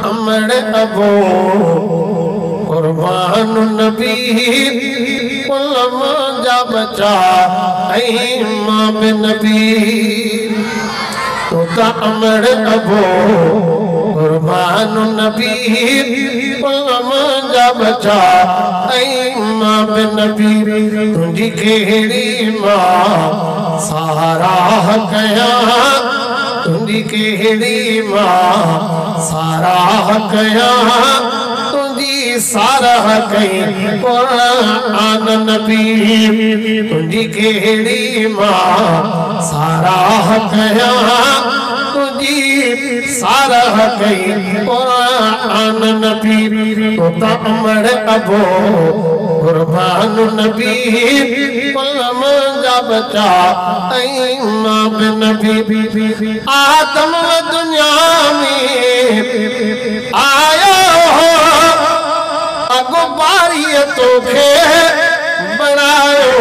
अमर अबो कुर्बान नबी उलमा जा बचा ऐं मां बि नबी तोता अमर अबो कुर्बान नबी उलमा जा बचा ऐं मां बि नबी तुंहिंजी कहिड़ी मां सहारा कया तुंहिंजी कहिड़ी मां साराह कया तुंहिंजी साराह कई क़ुरान नबी तुंहिंजी कहिड़ी मां साराह कया तुंहिंजी साराह कई क़ुरान नबी तोता अमर अबो कुर्बान नबी उलमा जा बचा ऐं मां बि नबी आदम दुनिया में आयो अगो बारीअ तोखे बणायो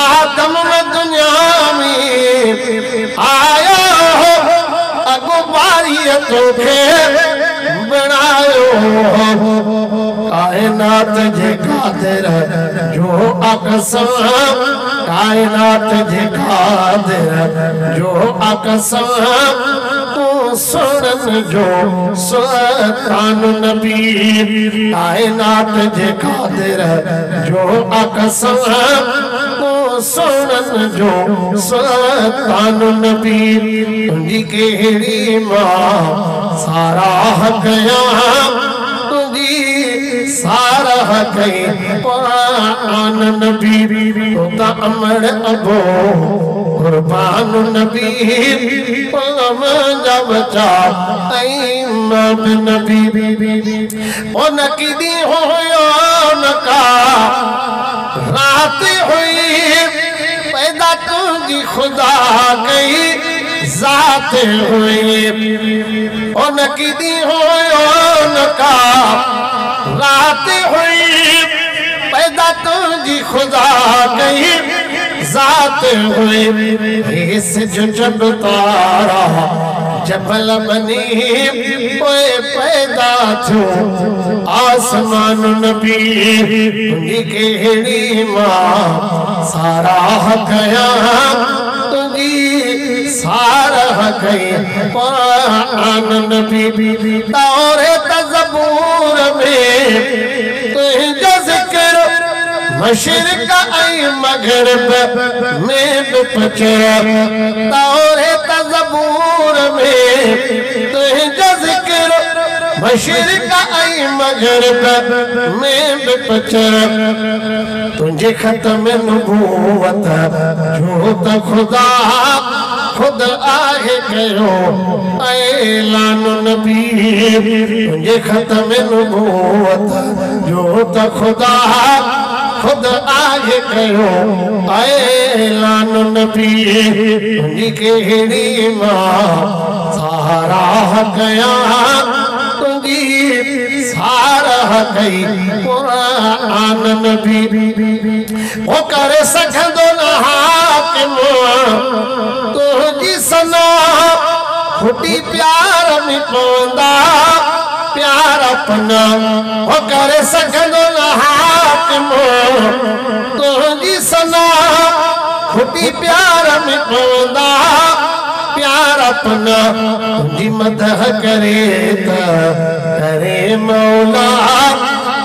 आदम दुनिया में आयो अगो बारीअ तोखे बणायो कायनात जे कादिर जो अक़सम कायनात जे कादिर जो अक़सम तू सुनन जो सुल्तान नबी कायनात जे कादिर जो अक़सम तू सुनन जो सुल्तान नबी तुंहिंजी कहिड़ी मां साराह कया साराह कई क़ुरान नबी तोता अमर अबो कुर्बान नबी उलमा जा बचा ऐं मां बि नबी उन कीदी हुयो न का रात हुई पैदा तुंहिंजी खुदा कई ज़ात हुई उन कीदी हुयो न का रात हुई पैदा तुझी खुदा कई ज़ात हुई इस जो जब तारा जबल बनी पोए पैदा थो आसमान नबी तुंहिंजी कहिड़ी मां साराह कया तुंहिंजी साराह कई क़ुरान नबी तौरात ज़बूर में तुंहिंजो ज़िक्र मशरिक़ ऐं मग़रिब में बि पचर तौरात ज़बूर में तुंहिंजो ज़िक्र मशरिक़ ऐं मग़रिब में बि पचर तुंहिंजे ख़तम नबूवत जो त ख़ुदा खुद आहे कयो ऐलान नबी तुंहिंजे ख़तम नबूवत जो त ख़ुदा खुद आहे कयो ऐलान नबी तुंहिंजी कहिड़ी मां साराह कया तुंहिंजी साराह कई क़ुरान नबी वो करे सघंदो न हाकिम तुझी सना खुटी प्यार में पवंदा प्यार अपना वो करे सघंदो न हाकिम तुझी सना खुटी प्यार में पवंदा प्यार अपना तुझी मदह करे त करे मौला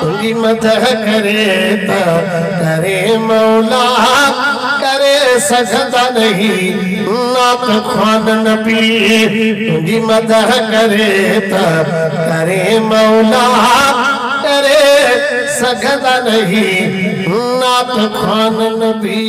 तुझी मदह करे त करे मौला करे सजदा नहीं नात ख्वान नबी तुझी मदह करे त करे मौला करे सजदा नहीं नात ख्वान नबी